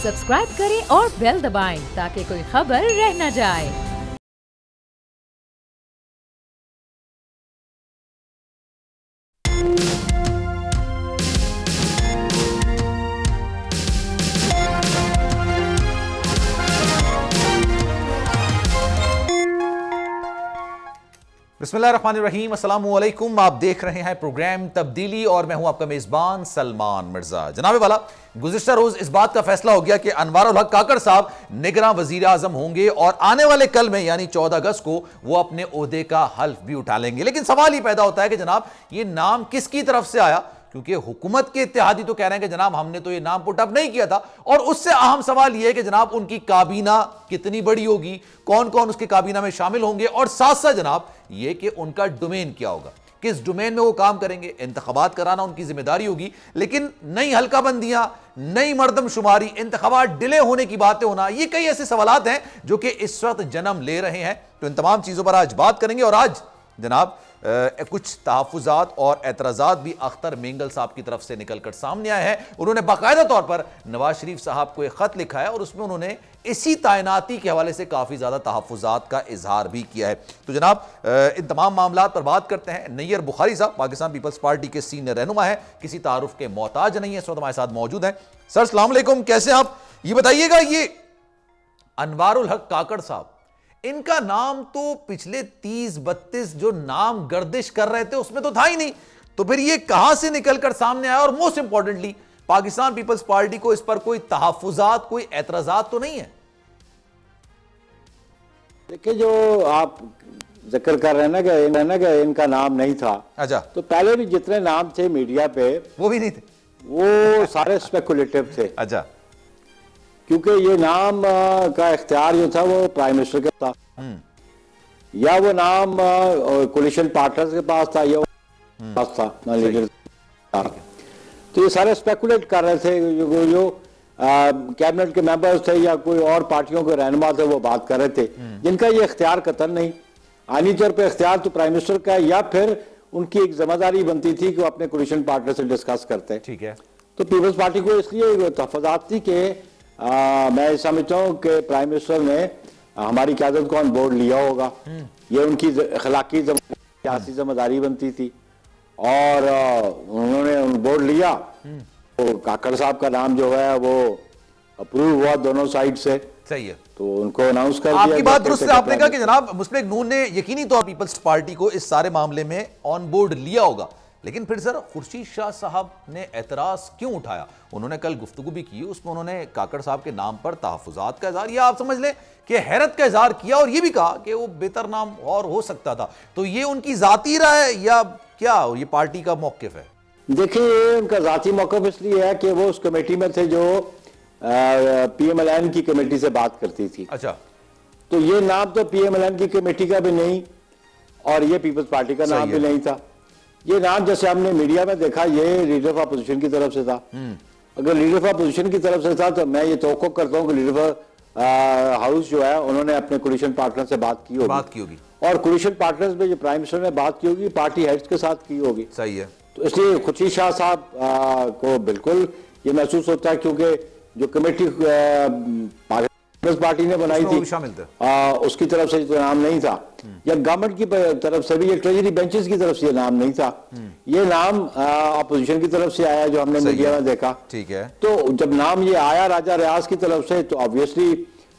Subscribe करें और bell दबाएं ताकि कोई खबर रह न जाए। बिस्मिल्लाहिर्रहमानिर्रहीम, अस्सलाम वालेकुम। आप देख रहे हैं प्रोग्राम तब्दीली और मैं हूं आपका मेजबान सलमान मिर्जा। जनाबे वाला, गुज़िश्ता रोज इस बात का फैसला हो गया कि अनवारुल हक काकड़ साहब निगरान वजीर आजम होंगे और आने वाले कल में यानी 14 अगस्त को वो अपने ओहदे का हल्फ भी उठा लेंगे। लेकिन सवाल ही पैदा होता है कि जनाब ये नाम किसकी तरफ से आया, क्योंकि हुकूमत के इत्तेहादी तो कह रहे हैं कि जनाब हमने तो ये नाम पुटअप नहीं किया था। और उससे अहम सवाल यह है कि जनाब उनकी काबीना कितनी बड़ी होगी, कौन कौन उसकी काबीना में शामिल होंगे, और साथ साथ जनाब यह कि उनका डोमेन क्या होगा, किस डोमेन में वो काम करेंगे। इंतखाबात कराना उनकी जिम्मेदारी होगी, लेकिन नई हल्काबंदियां, नई मर्दमशुमारी, इंतखाबात डिले होने की बातें होना, ये कई ऐसे सवालात हैं जो कि इस वक्त जन्म ले रहे हैं। तो इन तमाम चीजों पर आज बात करेंगे। और आज जनाब कुछ तहफ़्फ़ुज़ात और एतराज़ात भी अख्तर मेंगल साहब की तरफ से निकलकर सामने आए हैं। उन्होंने बाकायदा तौर पर नवाज शरीफ साहब को एक खत लिखा है और उसमें उन्होंने इसी तैनाती के हवाले से काफ़ी ज़्यादा तहफ़्फ़ुज़ात का इजहार भी किया है। तो जनाब इन तमाम मामलात पर बात करते हैं। नैयर बुखारी साहब पाकिस्तान पीपल्स पार्टी के सीनियर रहनुमा है, किसी तारुफ के मोहताज नहीं है, इस वक्त हमारे साथ मौजूद हैं। सर अस्सलाम वालेकुम, कैसे हैं आप? ये बताइएगा, ये अनवारुल हक काकड़ साहब, इनका नाम तो पिछले 30-32 जो नाम गर्दिश कर रहे थे उसमें तो था ही नहीं, तो फिर ये कहां से निकलकर सामने आया? और मोस्ट इंपॉर्टेंटली पाकिस्तान पीपल्स पार्टी को इस पर कोई तहफ़्फ़ुज़ात, कोई एतराज़ात तो नहीं है? देखिए, जो आप जिक्र कर रहे हैं ना कि इनका नाम नहीं था, अच्छा, तो पहले भी जितने नाम थे मीडिया पे वो भी नहीं थे, वो सारे स्पेकुलेटिव थे। अच्छा, क्योंकि ये नाम का इख्तियार जो था वो प्राइम मिनिस्टर के था, या वो नाम कोलिशन पार्टनर्स के पास था, या पास था लीडर था। तो ये सारे स्पेकुलेट कर रहे थे, जो कैबिनेट के मेंबर्स थे या कोई और पार्टियों के रहनुमा थे वो बात कर रहे थे, जिनका ये इख्तियार कतन नहीं। आनी तौर पर इख्तियार तो प्राइम मिनिस्टर का है, या फिर उनकी एक जिम्मेदारी बनती थी कि वो अपने कोलिशन पार्टनर से डिस्कस करते हैं। ठीक है। तो पीपल्स पार्टी को इसलिए तहफ़्फ़ुज़ात थी कि मैं समझता हूँ कि प्राइम मिनिस्टर ने हमारी क़यादत को ऑन बोर्ड लिया होगा, ये उनकी अखलाकी सियासी जिम्मेदारी बनती थी, और उन्होंने ऑन बोर्ड लिया। तो काकड़ साहब का नाम जो है वो अप्रूव हुआ दोनों साइड से, सही है, तो उनको अनाउंस कर दिया। आपकी बात दुरुस्त है, आपने कहा कि जनाब मुस्लिम लीग नून ने यकीनी तौर पर पीपल्स पार्टी को इस सारे मामले में ऑन बोर्ड लिया होगा, लेकिन फिर सर खुर्शीद शाह साहब ने एतराज क्यों उठाया? उन्होंने कल गुफ्तगू भी की, उसमें उन्होंने काकड़ साहब के नाम पर तहफ़्फ़ुज़ात का इज़हार, या आप समझ लें कि हैरत का इज़हार किया, और ये भी कहा कि वो बेहतर नाम और हो सकता था। तो ये उनकी ज़ाती राय है या क्या ये पार्टी का मौक़िफ़ है? देखिए, उनका ज़ाती मौक़िफ़ इसलिए है कि वो उस कमेटी में थे जो PMLN की कमेटी से बात करती थी। अच्छा, तो ये नाम तो PMLN की कमेटी का भी नहीं और ये पीपल्स पार्टी का नाम भी नहीं था। ये नाम जैसे हमने मीडिया में देखा, ये लीडर ऑफ अपोजिशन की तरफ से था। अगर लीडर ऑफ अपोजिशन की तरफ से था तो मैं ये तवक्को करता हूँ कि लीडर ऑफ हाउस जो है उन्होंने अपने कोलिशन पार्टनर से बात की होगी, और कोलिशन पार्टनर्स में जो प्राइम मिनिस्टर ने बात की होगी पार्टी हेड्स के साथ की होगी। सही है। तो इसलिए खुर्शीद शाह साहब को बिल्कुल ये महसूस होता है, क्योंकि जो कमेटी पार्टी ने बनाई थी उसकी तरफ से तो नाम नहीं था, या गवर्नमेंट की तरफ से भी, या ट्रेजरी बेंचेस की तरफ से ये नाम नहीं था। ये नाम अपोजिशन की तरफ से आया जो हमने मीडिया में देखा। ठीक है। तो जब नाम ये आया राजा रियाज की तरफ से, तो ऑब्वियसली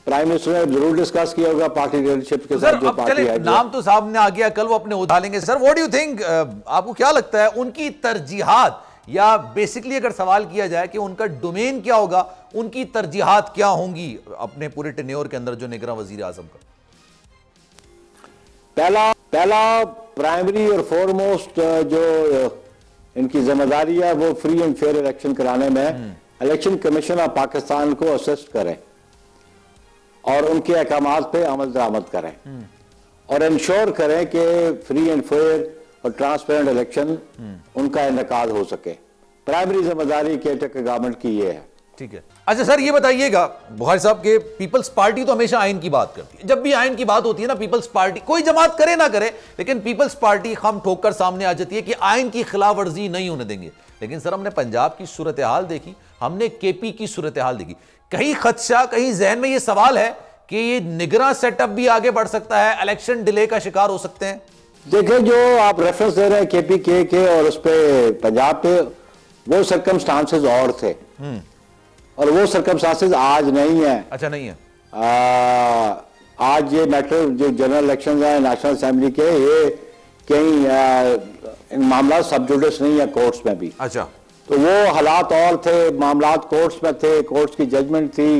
प्राइम मिनिस्टर ने जरूर डिस्कस किया होगा पार्टी लीडरशिप के साथ। जो पार्टी है, नाम तो सामने आ गया, कल वो अपने उठा लेंगे। Sir what do you think, आपको क्या लगता है उनकी तरजीहात, या बेसिकली अगर सवाल किया जाए कि उनका डोमेन क्या होगा, उनकी तरजीहात क्या होंगी अपने पूरे टेन्योर के अंदर जो निगरान वजीर आजम का? पहला प्राइमरी और फॉरमोस्ट जो इनकी जिम्मेदारी है वो फ्री एंड फेयर इलेक्शन कराने में इलेक्शन कमीशन ऑफ पाकिस्तान को असिस्ट करें और उनके अहकामात पे अमल दरामद करें, और इंश्योर करें कि फ्री एंड फेयर और ट्रांसपेरेंट इलेक्शन उनका इनेकाद हो सके। प्राइमरी जिम्मेदारी केयरटेकर गवर्नमेंट की ये है। ठीक है। अच्छा सर ये बताइएगा, बुखारी साहब के पीपल्स पार्टी तो हमेशा आइन की बात करती है, जब भी आइन की बात होती है ना, पीपल्स पार्टी कोई जमात करे ना करे, लेकिन पीपल्स पार्टी खम ठोक कर सामने आ जाती है कि आइन की खिलाफ वर्जी नहीं होने देंगे। लेकिन सर हमने पंजाब की सूरत हाल देखी, हमने केपी की सूरत हाल देखी, कहीं खदशा, कहीं जहन में ये सवाल है कि ये निगरान सेटअप भी आगे बढ़ सकता है, इलेक्शन डिले का शिकार हो सकते हैं? देखिए, जो आप रेफरेंस दे रहे हैं केपी के और उस पे पंजाब पे, वो सर्कमस्टांसेस और थे और वो सर्कमस्टांसेस आज नहीं है। अच्छा, नहीं है। आज ये मैटर जो जनरल इलेक्शन है नेशनल असेंबली के, ये कहीं मामला सब जुडिस नहीं है कोर्ट्स में भी। अच्छा, तो वो हालात और थे, मामला कोर्ट्स में थे, कोर्ट्स की जजमेंट थी,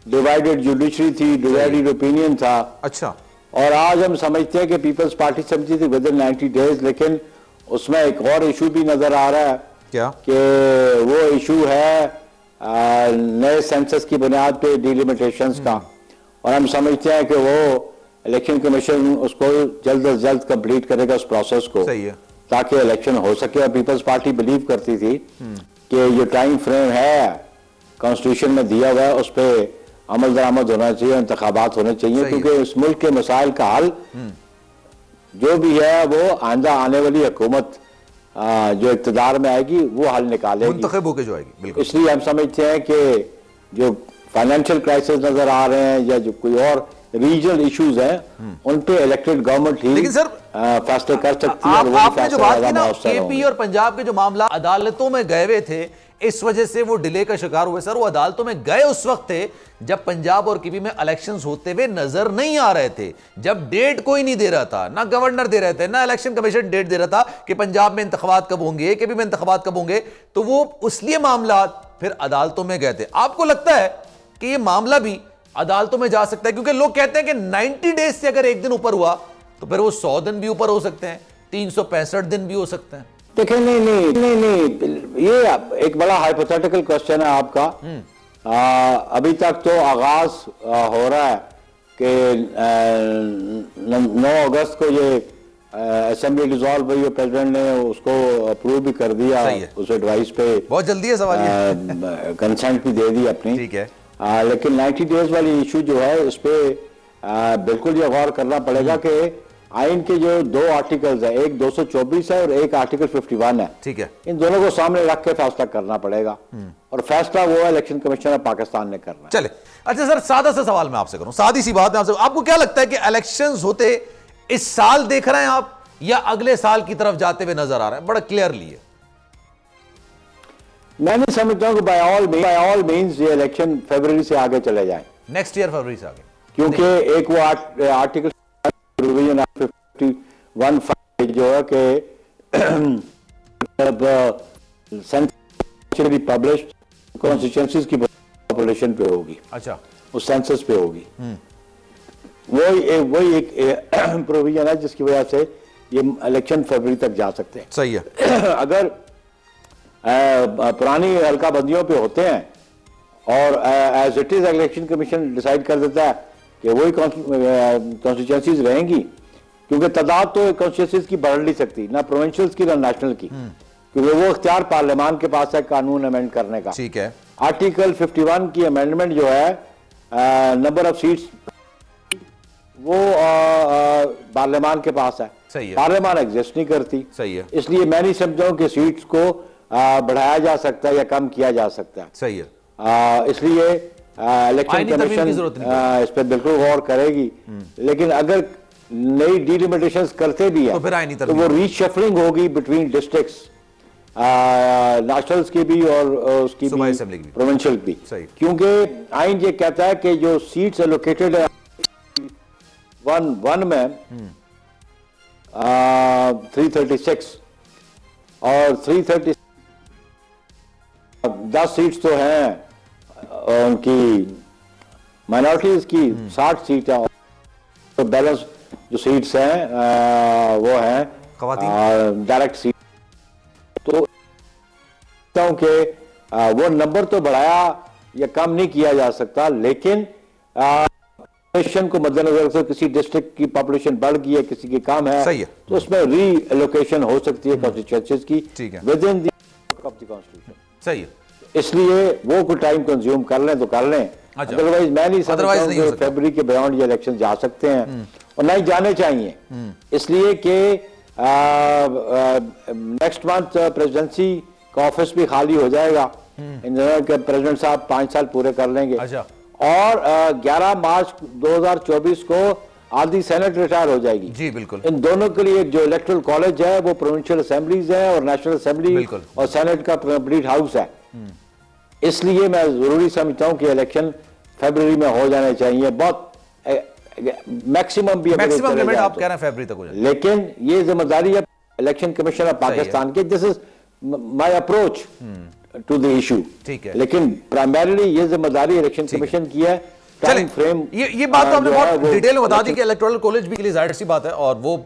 डिवाइडेड जुडिशरी थी, डिवाइडेड ओपिनियन था। अच्छा, और आज हम समझते हैं कि पीपल्स पार्टी समझी थी विद इन 90 डेज, लेकिन उसमें एक और इशू भी नजर आ रहा है। क्या? कि वो इशू है नए सेंसस की बुनियाद पे डिलिमिटेशंस का, और हम समझते हैं कि वो इलेक्शन कमीशन उसको जल्द से जल्द कंप्लीट करेगा उस प्रोसेस को। सही है। ताकि इलेक्शन हो सके। और पीपल्स पार्टी बिलीव करती थी कि जो टाइम फ्रेम है कॉन्स्टिट्यूशन में दिया हुआ है उस पर अमल दरामद होना चाहिए, इंतखाबात होने चाहिए, क्योंकि इस मुल्क के मसाइल का हल जो भी है वो आइंदा आने वाली हुकूमत जो इक़्तिदार में आएगी वो हल निकालेगी, मुंतखब होके जो आएगी। बिल्कुल। इसलिए हम समझते हैं कि जो फाइनेंशियल क्राइसिस नजर आ रहे हैं या जो कोई और रीजनल इश्यूज हैं उन पे इलेक्टेड गवर्नमेंट ही लेकिन सर फैसले कर सकती है। आपने जो बात की ना केपी और पंजाब के जो मामला अदालतों में गए हुए थे, इस वजह से वो डिले का शिकार हुए। सर, वो अदालतों में गए उस वक्त थे जब पंजाब और केपी में इलेक्शंस होते हुए नजर नहीं आ रहे थे, जब डेट कोई नहीं दे रहा था, ना गवर्नर दे रहे थे, ना इलेक्शन कमीशन डेट दे रहा था कि पंजाब में इंतखाबात कब होंगे, केपी में इंतखाबात कब होंगे। तो वो इसलिए मामला फिर अदालतों में गए थे। आपको लगता है कि ये मामला भी अदालतों में जा सकता है? क्योंकि लोग कहते हैं कि 90 डेज से अगर एक दिन ऊपर हुआ तो फिर वो 100 दिन भी ऊपर हो सकते हैं, 365 दिन भी हो सकते हैं। देखिए, नहीं, ये एक बड़ा हाइपोथेटिकल क्वेश्चन है आपका। अभी तक तो आगाज हो रहा है कि 9 अगस्त को ये असेंबली डिसॉल्व हुई, प्रेसिडेंट ने उसको अप्रूव भी कर दिया, उस एडवाइस पे बहुत जल्दी है सवाल, कंसेंट भी दे दी अपनी। ठीक है। लेकिन 90 डेज वाली इशू जो है उस पर बिल्कुल ये गौर करना पड़ेगा कि आइन के जो 2 आर्टिकल्स है, एक 224 है और एक आर्टिकल 51 है। ठीक है। इन दोनों को सामने रख के फैसला करना पड़ेगा और फैसला वो इलेक्शन कमीशन ऑफ पाकिस्तान ने करना है। चले, अच्छा सर, सादा सा सवाल मैं आपसे करूं, सादी सी बात है आपसे। आपको क्या लगता है कि इलेक्शंस होते इस साल देख रहे हैं आप या अगले साल की तरफ जाते हुए नजर आ रहे हैं? बड़ा क्लियरली है। मैं नहीं समझता हूं कि बाय ऑल मींस ये इलेक्शन फरवरी से आगे चले जाए, नेक्स्ट ईयर फरवरी से आगे, क्योंकि एक वो आर्टिकल प्रोविजन 51 जो है कि सेंसस पब्लिश्ड कॉन्स्टिट्यूएंसीज की पॉपुलेशन पे होगी। अच्छा, उस सेंसस पे होगी। वही एक प्रोविजन है जिसकी वजह से ये इलेक्शन फरवरी तक जा सकते हैं। सही है। अगर पुरानी हल्का बंदियों पे होते हैं और as it is election commission decide कर देता है कि वही कॉन्स्टिट्यूएंसीज रहेंगी, क्योंकि तादाद तो कॉन्स्टिट्यूएंसीज की बढ़ नहीं सकती, ना प्रोविंशियल्स की ना नेशनल की, क्योंकि वो इख्तियार पार्लियामान के पास है कानून अमेंड करने का। ठीक है। आर्टिकल 51 की अमेंडमेंट जो है नंबर ऑफ सीट्स वो पार्लियामान के पास है। सही है। पार्लियामान एग्जिस्ट नहीं करती। सही है। इसलिए मैं नहीं समझा कि सीट्स को बढ़ाया जा सकता है या कम किया जा सकता है। सही है। इसलिए इलेक्शन कमीशन इस पर बिल्कुल गौर करेगी, लेकिन अगर नई डिलिमिटेशंस करते भी है तो वो रीशफलिंग होगी बिटवीन डिस्ट्रिक्ट्स, नेशनल्स की भी और उसकी भी, प्रोविंशियल भी। क्योंकि आइन ये कहता है कि जो सीट्स एलोकेटेड है वन में 336 और 330 10 सीट्स तो हैं उनकी माइनॉरिटीज की, 60 सीट है, तो बैलेंस जो सीट्स हैं वो हैं डायरेक्ट सीट। तो कि वो नंबर तो बढ़ाया या कम नहीं किया जा सकता, लेकिन पॉपुलेशन को मद्देनजर रखते किसी डिस्ट्रिक्ट की पॉपुलेशन बढ़ गई है, किसी की कम है, तो उसमें री एलोकेशन हो सकती है कॉन्स्टिट्यूएंसीज की विद इन द कॉन्स्टिट्यूशन। सही है। इसलिए वो कोई टाइम कंज्यूम कर लें तो कर लें, अदरवाइज मैं नहीं समझता कि फरवरी के बियॉन्ड ये इलेक्शन जा सकते हैं और नहीं जाने चाहिए। इसलिए कि नेक्स्ट मंथ प्रेसिडेंसी का ऑफिस भी खाली हो जाएगा के प्रेसिडेंट साहब 5 साल पूरे कर लेंगे। अच्छा। और 11 मार्च 2024 को आधी सेनेट रिटायर हो जाएगी। जी बिल्कुल। इन दोनों के लिए जो इलेक्टोरल कॉलेज है वो प्रोविंशियल असेंबलीज है और नेशनल असेंबली और सेनेट का कंप्लीट हाउस है। इसलिए मैं जरूरी समझता हूं कि इलेक्शन फरवरी में हो जाने चाहिए। बहुत मैक्सिमम भी मैक्सिमम लिमिट आप कह रहे हैं फरवरी तक हो जाए, लेकिन ये जिम्मेदारी है इलेक्शन कमीशन ऑफ पाकिस्तान की। This is my approach to the issue. ठीक है, लेकिन प्राइमरीली ये जिम्मेदारी इलेक्शन कमीशन की है। टाइम फ्रेम ये बात तो आपने बहुत डिटेल में बता दी कि इलेक्टोरल कॉलेज भी के लिए जाहिर सी बात है, और वो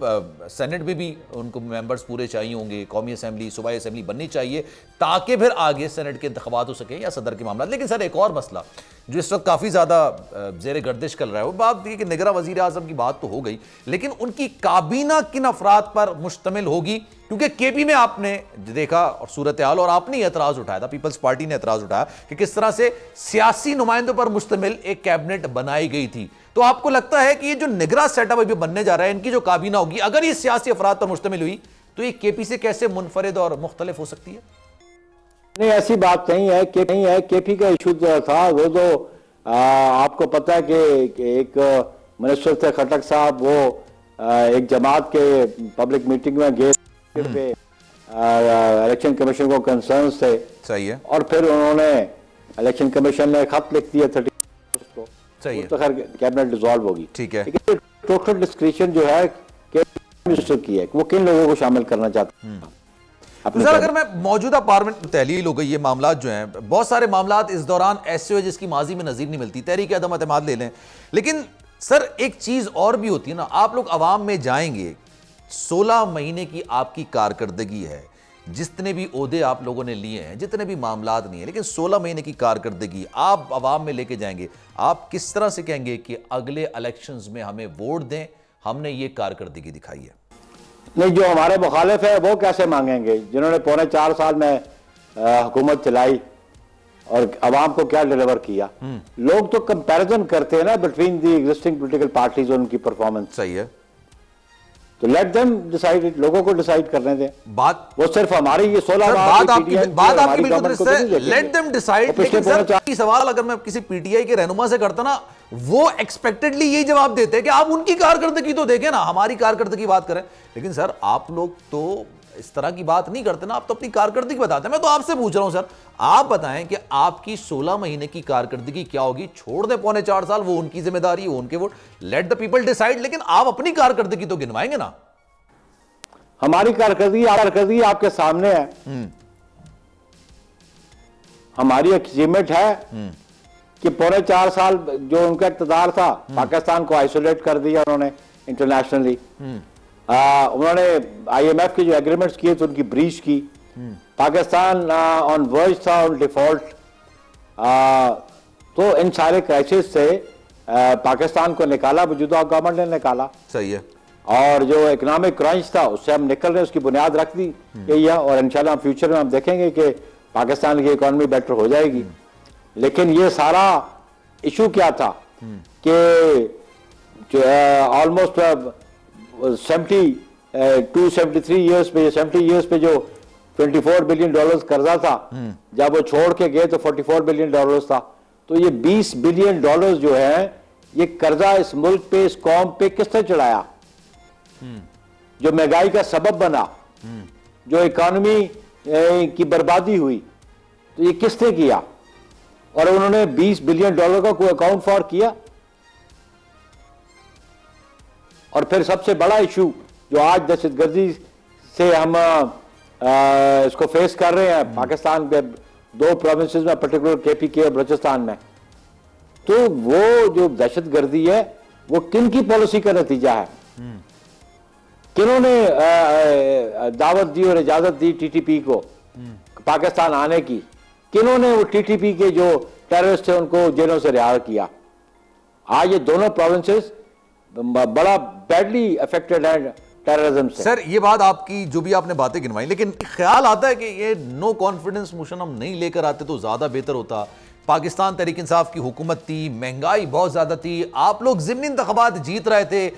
सेनेट भी उनको मेंबर्स पूरे चाहिए होंगे, कौमी असेंबली सूबाई असेंबली बननी चाहिए ताकि फिर आगे सेनेट के इंतखाबात हो सके या सदर के मामला। लेकिन सर एक और मसला जो इस वक्त काफ़ी ज़्यादा जेर गर्दिश कर रहा है वो बात ये कि निगरां वज़ीर आज़म की बात तो हो गई, लेकिन उनकी काबीना किन अफराद पर मुश्तमिल होगी? क्योंकि केपी में आपने देखा और सूरत हाल, और आपने एतराज़ उठाया था, पीपल्स पार्टी ने एतराज़ उठाया कि किस तरह से सियासी नुमाइंदों पर मुश्तमिल एक कैबिनेट बनाई गई थी। तो आपको लगता है कि ये जो निगरां सेटअप अभी बनने जा रहा है, इनकी जो काबीना होगी, अगर ये सियासी अफराद पर मुश्तमिल हुई तो ये केपी से कैसे मुनफरिद और मुख्तलिफ हो सकती है? नहीं, ऐसी बात नहीं है कि नहीं है। केपी का इशू जो था वो तो आपको पता है कि एक मिनिस्टर थे खटक साहब, वो एक जमात के पब्लिक मीटिंग में गए पे इलेक्शन कमीशन को कंसर्न्स थे। सही है। और फिर उन्होंने इलेक्शन कमीशन ने खत लिख दिया 30 को। सही है। तो खैर कैबिनेट डिसॉल्व होगी। ठीक है। लेकिन टोटल डिस्क्रिप्शन जो है मिनिस्टर की है, वो किन लोगों को शामिल करना चाहते हैं। तो सर अगर मैं मौजूदा पार्लियामेंट में तहलील हो गई, ये मामला जो हैं, बहुत सारे मामला इस दौरान ऐसे हुए जिसकी माजी में नजीर नहीं मिलती, तहरीक अदम एतमाद ले लें। लेकिन सर एक चीज और भी होती है ना, आप लोग अवाम में जाएंगे, 16 महीने की आपकी कारकर्दगी है, जितने भी ओहदे आप लोगों ने लिए हैं, जितने भी मामलात नहीं है, लेकिन 16 महीने की कारकर्दगी आप अवाम में लेके जाएंगे, आप किस तरह से कहेंगे कि अगले इलेक्शंस में हमें वोट दें, हमने ये कारकर्दगी दिखाई है? नहीं, जो हमारे मुखालिफ है वो कैसे मांगेंगे, जिन्होंने पौने 4 साल में हुकूमत चलाई और अवाम को क्या डिलीवर किया। लोग तो कंपैरिजन करते हैं ना between the existing political parties और उनकी परफॉर्मेंस। सही है। तो लेट देम डिसाइड, लोगों को डिसाइड करने दें। बात वो सिर्फ हमारी ये 16 बात आपकी बिल्कुल लेट देम डिसाइड। लेकिन सर सवाल अगर मैं किसी पीटीआई के रहनुमा से करता ना, वो एक्सपेक्टेडली यही जवाब देते हैं कि आप उनकी कारकर्दगी तो देखें ना, हमारी कारकर्दगी बात करें। लेकिन सर आप लोग तो इस तरह की बात नहीं करते ना, आप तो अपनी कारकर्दगी बताते हैं। मैं तो आपसे पूछ रहा हूं सर, आप बताएं कि आपकी 16 महीने की कारकर्दगी क्या होगी? छोड़ दें पौने 4 साल, वो उनकी जिम्मेदारी, वो उनके vote, let the people decide. लेकिन आप अपनी कारकर्दगी तो गिनवाएंगे ना। हमारी कारकर्दगी आपके सामने है। हमारी अचीवमेंट है कि पौने 4 साल जो उनका इक़्तिदार था, पाकिस्तान को आइसोलेट कर दिया उन्होंने इंटरनेशनली। उन्होंने IMF के जो एग्रीमेंट्स किए थे उनकी ब्रीच की। पाकिस्तान ऑन वर्ज था ऑन डिफॉल्ट। तो इन सारे क्राइसिस से पाकिस्तान को निकाला, मौजूदा गवर्नमेंट ने निकाला। सही है। और जो इकोनॉमिक क्रंच था उससे हम निकल रहे हैं, उसकी बुनियाद रख दी गई है। और इंशाल्लाह फ्यूचर में हम देखेंगे कि पाकिस्तान की इकोनॉमी बेटर हो जाएगी। लेकिन ये सारा इशू क्या था कि ऑलमोस्ट 73 ईयर्स पे 70 ईयर्स पे जो $24 बिलियन कर्जा था, जब वो छोड़ के गए तो $44 बिलियन था। तो ये $20 बिलियन जो है, ये कर्जा इस मुल्क पे, इस कौम पे किसने चढ़ाया? जो महंगाई का सबब बना, जो इकोनॉमी की बर्बादी हुई, तो ये किसने किया? और उन्होंने $20 बिलियन का कोई अकाउंट फॉर किया? और फिर सबसे बड़ा इशू जो आज दहशतगर्दी से हम इसको फेस कर रहे हैं पाकिस्तान के 2 प्रोविंसेस में, पर्टिकुलर KPK और बलूचिस्तान में, तो वो जो दहशतगर्दी है वो किन की पॉलिसी का नतीजा है? किन्होंने दावत दी और इजाजत दी TTP को पाकिस्तान आने की? किन्होंने वो TTP के जो टेररिस्ट थे उनको जेलों से रिहा किया? आज ये दोनों प्रोविंसेस बड़ा बैडली अफेक्टेड है टेररिज्म से। सर ये बात आपकी जो भी आपने बातें गिनवाई, लेकिन ख्याल आता है कि ये नो कॉन्फिडेंस मोशन हम नहीं लेकर आते तो ज्यादा बेहतर होता। पाकिस्तान तहरीक इंसाफ की हुकूमत थी, महंगाई बहुत ज्यादा थी, आप लोग ज़िमनी इंतखाबात जीत रहे थे,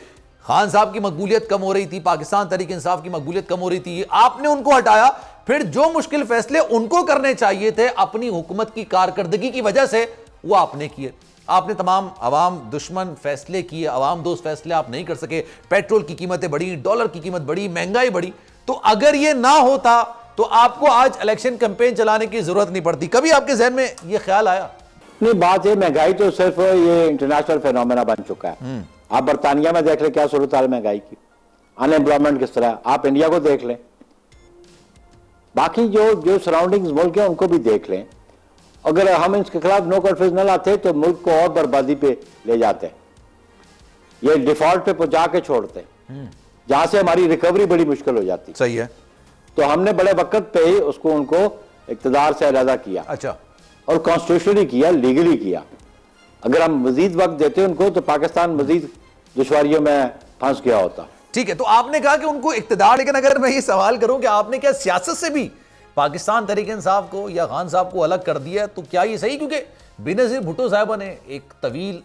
खान साहब की मकबूलियत कम हो रही थी, पाकिस्तान तहरीक इंसाफ की मकबूलियत कम हो रही थी, आपने उनको हटाया, फिर जो मुश्किल फैसले उनको करने चाहिए थे अपनी हुकूमत की कारकर्दगी की वजह से, वो आपने किए। आपने तमाम अवाम दुश्मन फैसले किए, अवाम दोस्त फैसले आप नहीं कर सके। पेट्रोल की कीमतें बढ़ी, डॉलर की कीमत बढ़ी, महंगाई बढ़ी। तो अगर ये ना होता तो आपको आज इलेक्शन कैंपेन चलाने की जरूरत नहीं पड़ती। कभी आपके जहन में यह ख्याल आया? नहीं, बात है महंगाई तो सिर्फ ये इंटरनेशनल फिनोमेना बन चुका है। आप बरतानिया में देख लें क्या सूरत हाल महंगाई की, अनएम्प्लॉयमेंट किस तरह। आप इंडिया को देख लें, बाकी जो सराउंडिंग्स मुल्क है उनको भी देख लें। अगर हम इसके खिलाफ नो कॉन्फ्रेंस न लाते तो मुल्क को और बर्बादी पे ले जाते, ये डिफॉल्ट पे पहुंचा के छोड़ते, जहां से हमारी रिकवरी बड़ी मुश्किल हो जाती। सही है। तो हमने बड़े वक्त पे ही उसको उनको इक़्तिदार से अलहदा किया। अच्छा। और कॉन्स्टिट्यूशनली किया, लीगली किया। अगर हम मजीद वक्त देते उनको तो पाकिस्तान मजीद दुश्वारियों में फंस गया होता। ठीक है, तो आपने कहा कि उनको इक़्तिदार, लेकिन अगर मैं ये सवाल करूं कि आपने क्या सियासत से भी पाकिस्तान तहरीक इंसाफ को या खान साहब को अलग कर दिया, तो क्या ये सही? क्योंकि बेनज़ीर भुट्टो साहबा ने एक तवील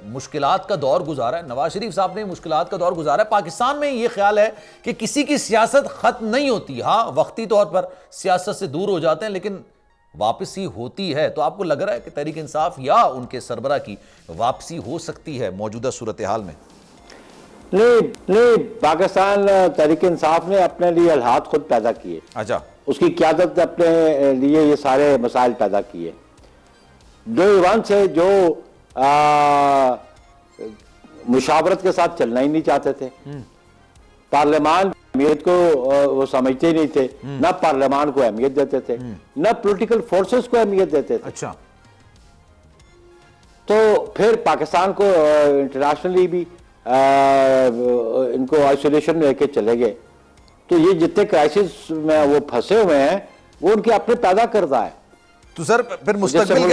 मुश्किलात का दौर गुजारा है, नवाज शरीफ साहब ने मुश्किलात का दौर गुजारा है। पाकिस्तान में ये ख्याल है कि किसी की सियासत खत्म नहीं होती। हाँ, वक्ती तौर पर सियासत से दूर हो जाते हैं, लेकिन वापसी होती है। तो आपको लग रहा है कि तहरीक इंसाफ या उनके सरबरा की वापसी हो सकती है मौजूदा सूरत हाल में? नहीं, पाकिस्तान तहरीक इंसाफ ने अपने लिए हालात खुद पैदा किए। अच्छा। उसकी क़यादत ने अपने लिए ये सारे मसाइल पैदा किए। 2001 से जो मुशावरत के साथ चलना ही नहीं चाहते थे, पार्लियामान अहमियत को वो समझते ही नहीं थे, ना पार्लियामान को अहमियत देते थे, ना पॉलिटिकल फोर्सेस को अहमियत देते थे। अच्छा। तो फिर पाकिस्तान को इंटरनेशनली भी इनको आइसोलेशन में लेके चले गए। तो ये जितने क्राइसिस में वो फंसे हुए हैं वो उनके अपने पैदा करता है। तो सर फिर मुस्तकबिल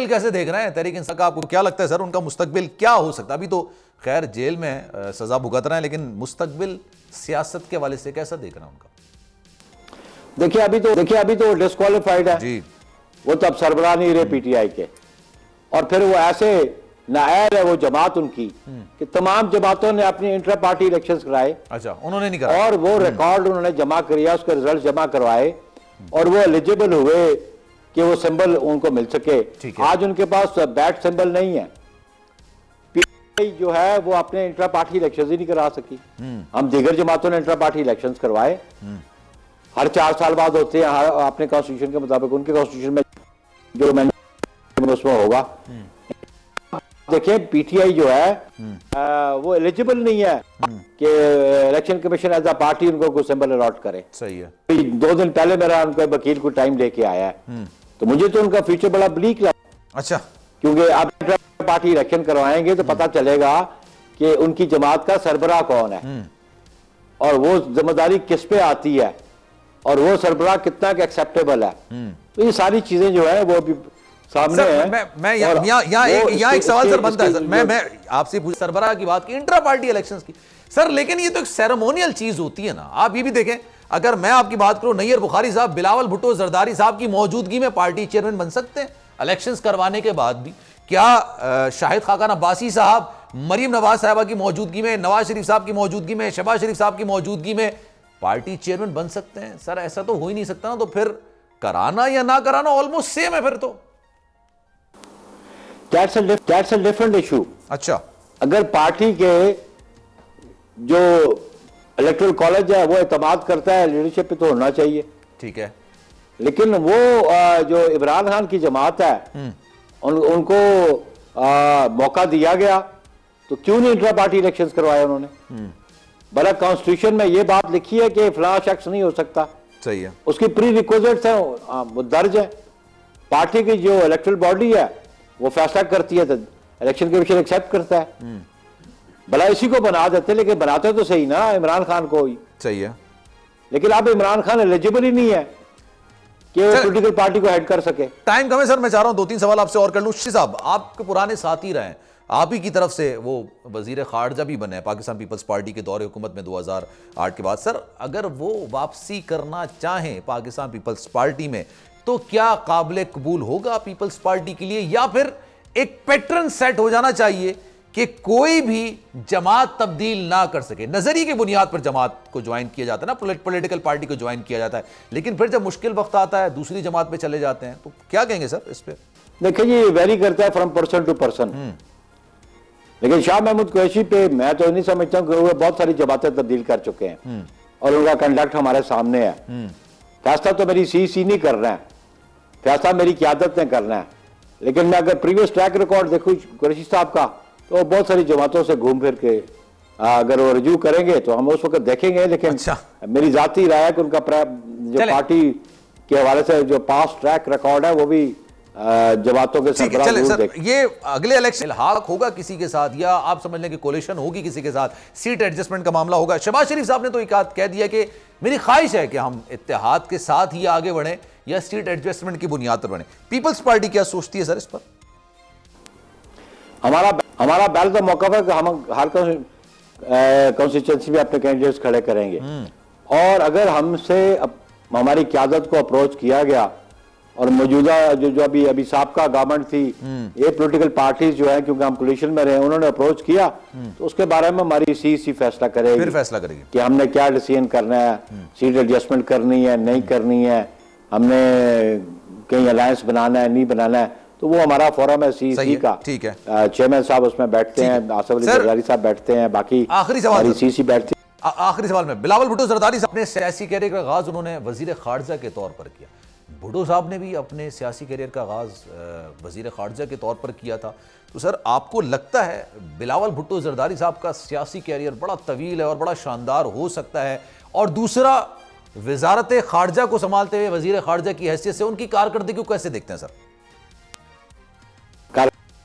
कैसे देख रहे हैं तहरीक इंसाफ का? आपको क्या लगता है सर, उनका मुस्तकबिल क्या हो सकता है? अभी तो खैर जेल में सजा भुगत रहे हैं, लेकिन मुस्तकबिल सियासत के वाले से कैसा देख रहे हैं उनका? देखिए अभी तो डिस्क्वालिफाइड है जी। वो तो अब सरबराह नहीं रहे पीटीआई के। और फिर वो ऐसे नाअहल है वो जमात उनकी कि तमाम जमातों ने अपनी इंटर पार्टी इलेक्शंस कराए। अच्छा, उन्होंने नहीं कराया। और वो रिकॉर्ड उन्होंने जमा किया, उसके रिजल्ट जमा करवाए और वो एलिजिबल हुए कि वो सिंबल उनको मिल सके। आज उनके पास बैट सिंबल नहीं है। पीटीआई जो है वो अपने इंटर पार्टी इलेक्शंस ही नहीं करा सकी। हम दीगर जमातों ने इंटर पार्टी इलेक्शंस करवाए, हर 4 साल बाद होते हैं, अपने कॉन्स्टिट्यूशन के मुताबिक। उनके कॉन्स्टिट्यूशन में जो मैंने उसमें होगा। देखिए पीटीआई जो है वो एलिजिबल नहीं है कि election commission as a party उनको कोई सिंबल अलॉट करे। सही है। 2 दिन पहले मेरा उनका वकील को टाइम लेके आया है, तो मुझे तो उनका फ्यूचर बड़ा ब्लीक लगा। अच्छा। क्योंकि आप पार्टी इलेक्शन करवाएंगे तो पता चलेगा कि उनकी जमात का सरबराह कौन है और वो जिम्मेदारी किस पे आती है और वो सरबराह कितना एक्सेप्टेबल है। तो ये सारी चीजें जो है वो भी सामने है। मैं यहाँ एक सवाल सर बनता है सर, मैं आपसे पूछ सरबराह की बात की, इंट्रा पार्टी इलेक्शंस की सर, लेकिन ये तो एक सेरेमोनियल चीज होती है ना। आप ये भी देखें, अगर मैं आपकी बात करूं, नैयर बुखारी साहब बिलावल भुट्टो जरदारी साहब की मौजूदगी में पार्टी चेयरमैन बन सकते हैं इलेक्शंस करवाने के बाद भी? क्या शाहिद खाकान अब्बासी साहब मरीम नवाज साहबा की मौजूदगी में, नवाज शरीफ साहब की मौजूदगी में, शहबाज शरीफ साहब की मौजूदगी में पार्टी चेयरमैन बन सकते हैं? सर ऐसा तो हो ही नहीं सकता ना। तो फिर कराना या ना कराना ऑलमोस्ट सेम है फिर तो। That's a different issue। अच्छा। अगर पार्टी के जो इलेक्टोरल कॉलेज है वो एतमाद करता है लीडरशिप पे तो होना चाहिए। ठीक है। लेकिन वो जो इमरान खान की जमात है उनको मौका दिया गया तो क्यों नहीं इंट्रा पार्टी इलेक्शंस करवाए उन्होंने? भला कॉन्स्टिट्यूशन में ये बात लिखी है कि फलां शख्स नहीं हो सकता। सही है। उसकी प्री रिक्विजिट्स है, वो दर्ज है। पार्टी की जो इलेक्टोरल बॉडी है वो फैसला करती है तो इलेक्शन कमीशन एक्सेप्ट करता है। भला इसी को बना देते, लेकिन बनाते तो सही ना इमरान खान को ही। सही है। लेकिन अब इमरान खान एलिजिबल ही नहीं है कि वो पॉलिटिकल पार्टी को हेड कर सके। टाइम कम है सर, मैं चाह रहा हूं 2-3 सवाल आपसे और कर लूं। साहब आपके पुराने साथी रहे, आप ही की तरफ से वो वजीर खारजा भी बने पाकिस्तान पीपल्स पार्टी के दौरे हुकूमत में 2008 के बाद। सर अगर वो वापसी करना चाहें पाकिस्तान पीपल्स पार्टी में तो क्या काबिल कबूल होगा पीपल्स पार्टी के लिए, या फिर एक पैटर्न सेट हो जाना चाहिए कि कोई भी जमात तब्दील ना कर सके। नजरिए की बुनियाद पर जमात को ज्वाइन किया जाता है ना, पॉलिटिकल पार्टी को ज्वाइन किया जाता है, लेकिन फिर जब मुश्किल वक्त आता है दूसरी जमात पे चले जाते हैं, तो क्या कहेंगे सर इस पे? देखिए ये वेरी करता है फ्रॉम पर्सन टू पर्सन, लेकिन शाह महमूद कुरैशी पे मैं तो नहीं समझता हूँ कि वो बहुत सारी जमातें तब्दील कर चुके हैं और उनका कंडक्ट हमारे सामने है। फैसला तो मेरी सीसी नहीं कर रहा है, फैसला मेरी क़यादत ने करना है, लेकिन मैं अगर प्रीवियस ट्रैक रिकॉर्ड देखूँ कुरैशी साहब का, तो बहुत सारी जमातों से घूम फिर के अगर वो रिव्यू करेंगे तो हम उस वक्त देखेंगे। लेकिन अच्छा। मेरी जाती राय है कि उनका जो पार्टी के हवाले से जो पास ट्रैक रिकॉर्ड है वो भी जमातों के ठीक है। चले सर, ये अगले इलेक्शन इल्हाक होगा किसी के साथ, या आप समझ लें कि कोलिशन होगी किसी के साथ, सीट एडजस्टमेंट का मामला होगा। शहबाज शरीफ साहब ने तो एक कह दिया कि मेरी ख्वाहिश है कि हम इत्तेहाद के साथ ही आगे बढ़े या सीट एडजस्टमेंट की बुनियाद पर बने। पीपल्स पार्टी क्या सोचती है सर इस पर? हमारा बैल का मौका है कि हम हर कॉन्स्टिट्यूंसी में अपने कैंडिडेट्स खड़े करेंगे, और अगर हमसे हमारी क़यादत को अप्रोच किया गया और मौजूदा जो अभी साबका गवर्नमेंट थी, ये पॉलिटिकल पार्टीज जो है, क्योंकि हम कोलिशन में रहे, उन्होंने अप्रोच किया, तो उसके बारे में हमारी सीसी फैसला करेगी, फिर फैसला करेगी कि हमने क्या डिसीजन करना है, सीट एडजस्टमेंट करनी है नहीं करनी है, हमने कहीं अलायंस बनाना है नहीं बनाना है। तो वो हमारा फोरम है सीसी का, ठीक है, चेयरमैन साहब उसमें बैठते हैं, आसिफ अली जरदारी साहब बैठते हैं, बाकी आखिरी सवाल सीसी बैठती है। आखिरी सवाल में बिलावल भुट्टो जरदारी साहब अपने सियासी कैरियर का आगाज उन्होंने वजीर खारजा के तौर पर किया, भुट्टो साहब ने भी अपने सियासी कैरियर का आगाज वजीर खारजा के तौर पर किया था। तो सर आपको लगता है बिलावल भुट्टो जरदारी साहब का सियासी कैरियर बड़ा तवील है और बड़ा शानदार हो सकता है? और दूसरा, वजारत खारजा को संभालते हुए वजीर खारजा की हैसियत से उनकी कारकर्दगी को कैसे देखते हैं सर?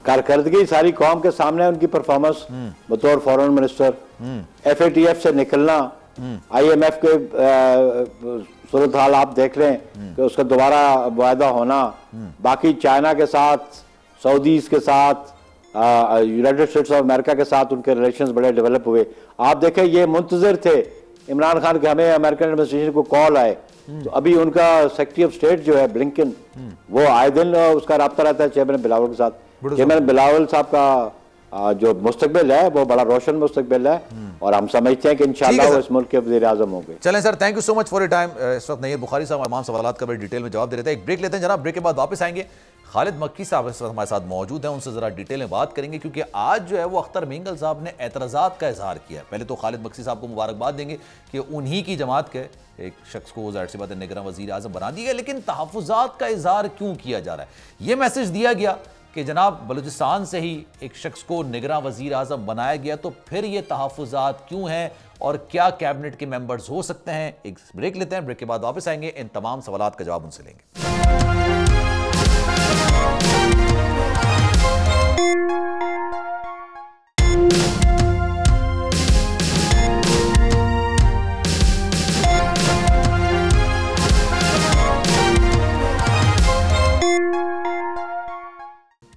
कारकर्दगी सारी कौम के सामने, उनकी परफॉर्मेंस बतौर फॉरेन मिनिस्टर, FATF से निकलना, IMF के सूरत हाल आप देख लें कि उसका दोबारा वायदा होना, बाकी चाइना के साथ, सऊदीज के साथ, यूनाइटेड स्टेट्स ऑफ अमेरिका के साथ उनके रिलेशंस बड़े डेवलप हुए। आप देखें ये मुंतजर थे इमरान खान के हमें अमेरिकन एडमिनिस्ट्रेशन को कॉल आए, तो अभी उनका सेक्रेटरी ऑफ स्टेट जो है ब्लिंकन, वो आए दिन उसका रब्ता रहता है चेयरमैन बिलावल के साथ। चेयरमैन बिलावल साहब का जो मुस्तकबिल है वो बड़ा रोशन मुस्तकबिल है, और हम समझते हैं कि इंशाअल्लाह वो इस मुल्क के वज़ीर आज़म होंगे। चलें sir, thank you so much for your time. इस वक्त नईर बुखारी साहब तमाम सवालात का बड़े डिटेल में जवाब दे रहे थे। एक ब्रेक लेते हैं जनाब, ब्रेक के बाद वापस आएंगे। खालिद मक्की साहब इस वक्त हमारे साथ मौजूद हैं, उनसे ज़रा डिटेल में बात करेंगे, क्योंकि आज जो है वो अख्तर मेंगल साहब ने एतराज़ात का इजहार किया है। पहले तो खालिद मक्की साहब को मुबारकबाद देंगे कि उन्हीं की जमात के एक शख्स को ज़ाहिर सी बात है निगरान वज़ीर आज़म बना दिया, लेकिन तहफ़्फ़ुज़ात का इजहार क्यों किया जा रहा है? ये मैसेज दिया गया कि जनाब बलूचिस्तान से ही एक शख्स को निगरान वज़ीर आज़म बनाया गया, तो फिर ये तहफ़्फ़ुज़ात क्यों हैं और क्या कैबिनेट के मेंबर्स हो सकते हैं? एक ब्रेक लेते हैं, ब्रेक के बाद वापस आएंगे, इन तमाम सवालात का जवाब उनसे लेंगे।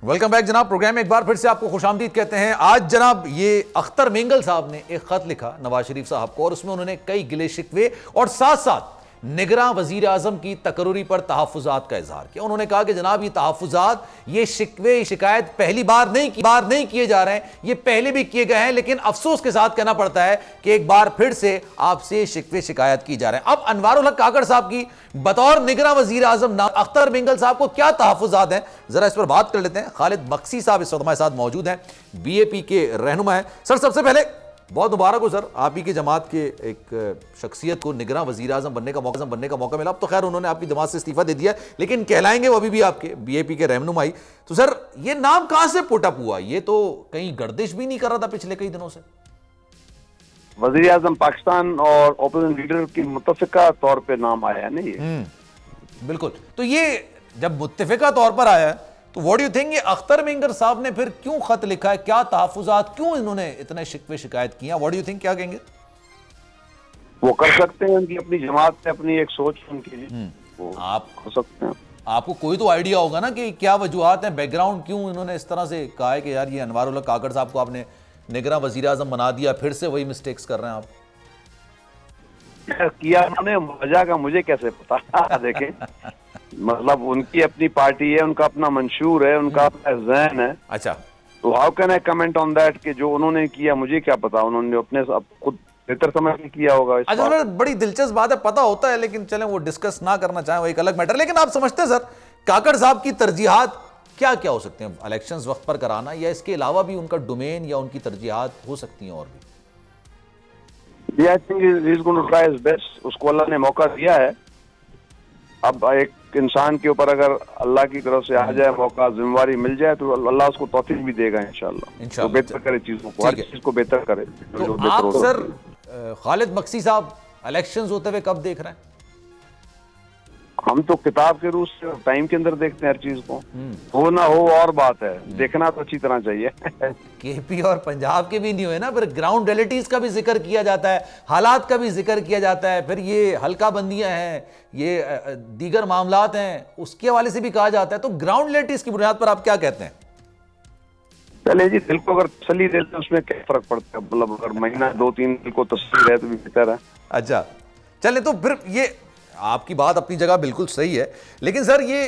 वेलकम बैक जनाब, प्रोग्राम में एक बार फिर से आपको खुशामदीद कहते हैं। आज जनाब ये अख्तर मेंगल साहब ने एक खत लिखा नवाज शरीफ साहब को, और उसमें उन्होंने कई गिले शिकवे और साथ साथ निगरान वजीर आजम की तकर्री पर तहफ़्फ़ुज़ात का इजहार किया। उन्होंने कहा कि जनाब ये तहफ़्फ़ुज़ात, ये शिकवे शिकायत पहली बार नहीं किए जा रहे हैं, ये पहले भी किए गए हैं, लेकिन अफसोस के साथ कहना पड़ता है कि एक बार फिर से आपसे शिकवे शिकायत की जा रहे हैं। अब अनवारुल हक काकड़ साहब की बतौर निगरान वजीर आजम अख्तर मेंगल साहब को क्या तहफ़्फ़ुज़ात हैं, जरा इस पर बात कर लेते हैं। खालिद मक्सी साहब इस वक्त हमारे साथ मौजूद हैं, BAP के रहनुमा हैं। सर सबसे पहले बहुत मुबारक हो सर, आप ही की जमात के एक शख्सियत को निगरान वज़ीर आज़म बनने का मौका मिला। अब तो खैर उन्होंने आपकी जमात से इस्तीफा दे दिया, लेकिन कहलाएंगे वो अभी भी आपके BAP के रहनुमाई। तो सर ये नाम कहां से पुटअप हुआ? ये तो कहीं गर्दिश भी नहीं कर रहा था पिछले कई दिनों से। वज़ीर आज़म पाकिस्तान और ओपोजिशन लीडर की मुत्तफ़िका तौर पे नाम आया है ना ये। बिल्कुल, तो ये जब मुत्तफ़िका तौर पर आया है तो व्हाट डू यू थिंक, ये अख्तर मेंगल साहब ने फिर क्यों खत लिखा है? क्या तहफ़्फ़ुज़ात, क्यों इन्होंने इतने शिकवे शिकायत किया? व्हाट डू यू थिंक, क्या कहेंगे? वो कर सकते हैं, उनकी अपनी जमात से अपनी एक सोच उनकी, वो आप हो सकते हैं। आपको कोई तो आइडिया होगा ना कि क्या वजूहात हैं, बैकग्राउंड क्यों इन्होंने इस तरह से कहा है कि यार ये अनवारुल हक काकड़ साहब को आपने निगरान वज़ीर आज़म बना दिया, फिर से वही मिस्टेक्स कर रहे हैं आप? किया उन्होंने, वजह का मुझे कैसे पता? देखें मतलब उनकी अपनी पार्टी है, उनका अपना मंशूर है, उनका अपना ज़हन है। अच्छा, तो how can I comment on that कि जो उन्होंने किया मुझे क्या पता, उन्होंने अपने खुद बेहतर समझ के किया होगा। अच्छा, बड़ी दिलचस्प बात है, पता होता है, लेकिन चलें वो डिस्कस ना करना चाहें वो एक अलग मैटर। लेकिन आप समझते हैं सर काकड़ साहब की तरजीहात क्या क्या हो सकते हैं? इलेक्शंस वक्त पर कराना, या इसके अलावा भी उनका डोमेन या उनकी तरजीहात हो सकती हैं और भी? I think he is going to try his best. उसको अल्लाह ने मौका दिया है। अब एक इंसान के ऊपर अगर अल्लाह की तरफ से आ जाए मौका, जिम्मेवारी मिल जाए, तो अल्लाह उसको तौफीक भी देगा इंशाल्लाह। तो बेहतर करे चीजों को, हर चीज को बेहतर करे। तो आप सर खालिद मक्सी साहब इलेक्शंस होते हुए कब देख रहे हैं? हम तो किताब के रूप से टाइम के अंदर देखते हैं हर चीज को। हो ना हो और बात है, देखना तो अच्छी तरह चाहिए। केपी और पंजाब के भी नहीं हुए ना, फिर ग्राउंड रियलिटीज का भी जिक्र किया जाता है, हालात का भी जिक्र किया जाता है, फिर ये हल्का बंदियां हैं, ये दीगर मामलात हैं, उसके हवाले से भी कहा जाता है। तो ग्राउंड रियलिटीज की बुनियाद पर आप क्या कहते हैं? चले जी, दिल को अगर तसल्ली दे तो उसमें क्या फर्क पड़ता है? मतलब अगर महीना 2-3 दिल को तसल्ली रहे तो भी बेहतर है। अच्छा चले, तो फिर ये आपकी बात अपनी जगह बिल्कुल सही है, लेकिन सर ये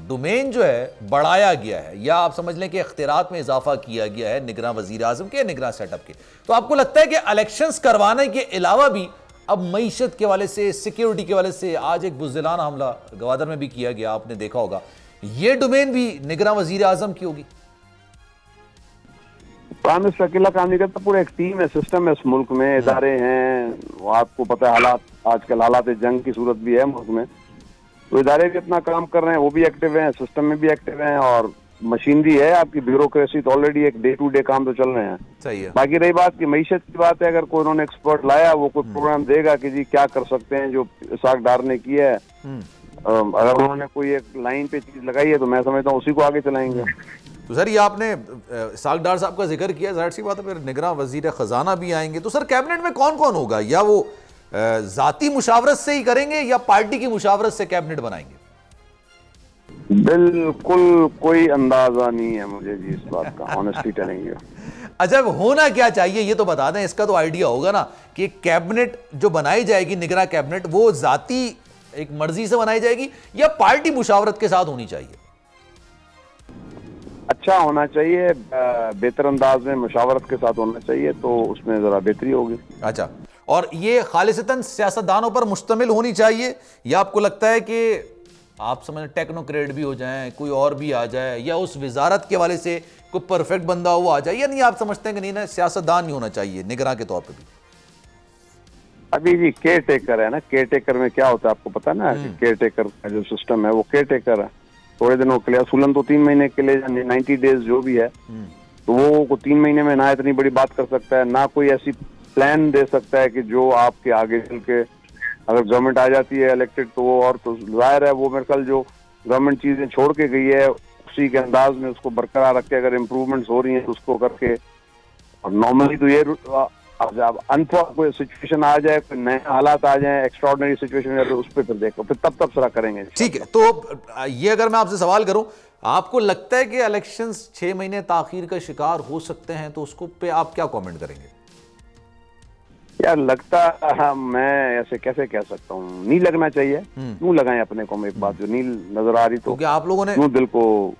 डोमेन जो है बढ़ाया गया है, या आप समझ लें कि इख्तियारात में इजाफा किया गया है निगरां वजीर आजम के, निगरां सेटअप के। तो आपको लगता है कि इलेक्शंस करवाने के अलावा भी अब मईशत के वाले से, सिक्योरिटी के वाले से, आज एक बुज़दिलाना हमला गवादर में भी किया गया, आपने देखा होगा, ये डोमेन भी निगरां वजीर आजम की होगी? प्राइम मिनिस्टर अकेला काम नहीं करता, पूरा एक टीम है, सिस्टम है इस मुल्क में, इदारे हैं। आपको पता है हालात, आजकल हालात जंग की सूरत भी है मुल्क में, तो इदारे भी अपना काम कर रहे हैं, वो भी एक्टिव हैं, सिस्टम में भी एक्टिव हैं, और मशीनरी है आपकी, ब्यूरोक्रेसी तो ऑलरेडी एक डे टू डे काम तो चल रहे हैं। सही है। बाकी रही बात की मईशत की बात है, अगर कोई उन्होंने एक्सपर्ट लाया, वो कोई प्रोग्राम देगा कि जी क्या कर सकते हैं जो इसाक डार ने किया है, अगर उन्होंने कोई एक लाइन पे चीज लगाई है तो मैं समझता हूँ उसी को आगे चलाएंगे। तो सर ये आपने इसाक डार साहब का जिक्र किया, जाहिर सी बात है फिर निगरां वजीर खजाना भी आएंगे, तो सर कैबिनेट में कौन कौन होगा? या वो जाती मुशावरत से ही करेंगे या पार्टी की मुशावरत से कैबिनेट बनाएंगे? बिल्कुल कोई अंदाजा नहीं है मुझे जी इस बात का, ऑनेस्टली टेलिंग यू। अच्छा, होना क्या चाहिए ये तो बता दें, इसका तो आइडिया होगा ना कि कैबिनेट जो बनाई जाएगी, निगरां कैबिनेट, वो जाती एक मर्जी से बनाई जाएगी या पार्टी मुशावरत के साथ होनी चाहिए? अच्छा होना चाहिए, बेहतर अंदाज में मुशावरत के साथ होना चाहिए, तो उसमें जरा बेहतरी होगी। अच्छा, और ये खालिसतन सियासतदानों पर मुश्तमिल होनी चाहिए, या आपको लगता है कि आप समझ टेक्नोक्रेट भी हो जाएं, कोई और भी आ जाए, या उस वजारत के वाले से कोई परफेक्ट बंदा हो आ जाए, या नहीं आप समझते हैं कि नहीं ना सियासतदान नहीं होना चाहिए निगरां के तौर पर भी? अभी जी केयर टेकर है ना, केयर टेकर में क्या होता है आपको पता है ना, केयर टेकर का जो सिस्टम है वो केयर टेकर है, थोड़े दिनों के लिए, असूलन तो 3 महीने के लिए, 90 डेज जो भी है, तो वो 3 महीने में ना इतनी बड़ी बात कर सकता है, ना कोई ऐसी प्लान दे सकता है कि जो आपके आगे चल के अगर गवर्नमेंट आ जाती है इलेक्टेड तो वो, और तो जाहिर है वो मेरे ख्याल जो गवर्नमेंट चीजें छोड़ के गई है उसी के अंदाज में उसको बरकरार रख के अगर इम्प्रूवमेंट्स हो रही हैं तो उसको करके, और नॉर्मली तो ये जब अनफॉर्चुनेट कोई सिचुएशन आ जाए, कोई नए हालात आ जाए, एक्स्ट्राऑर्डिनरी सिचुएशन, तो उस पर फिर देखो, फिर तब सरा करेंगे। ठीक है, तो ये अगर मैं आपसे सवाल करूं, आपको लगता है कि इलेक्शंस 6 महीने ताखीर का शिकार हो सकते हैं, तो उसको पे आप क्या कमेंट करेंगे? यार लगता, मैं ऐसे कैसे कह सकता हूँ, नहीं लगना चाहिए, क्यों लगाएं अपने को, एक बात जो नहीं नजर आ रही तो क्योंकि आप लोगों ने क्यों दिल को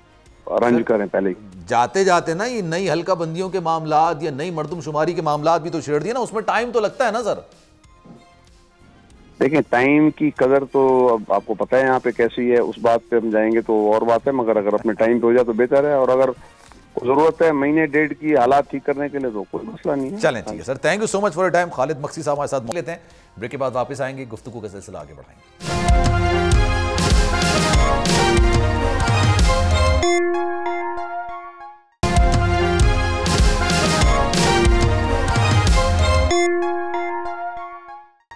रंज करें पहले ही। जाते जाते ना ये नई हल्का बंदियों के मामलात या नई मर्दमशुमारी के मामलात भी तो छेड़ दिए ना, उसमें टाइम तो लगता है ना सर। देखिए टाइम की कदर तो अब आपको पता है यहाँ पे कैसी है, उस बात पे हम जाएंगे तो और बात है, मगर अगर अपने टाइम पे हो जाए तो बेहतर है, और अगर जरूरत है महीने डेढ़ की हालात ठीक करने के लिए तो कोई मसला नहीं है। चलें ठीक है sir, thank you so much for your time. Khalid Maksi साहब हमारे साथ लेते हैं, ब्रेक के बाद वापस आएंगे, गुफ्तगू का सिलसिला आगे बढ़ाएंगे।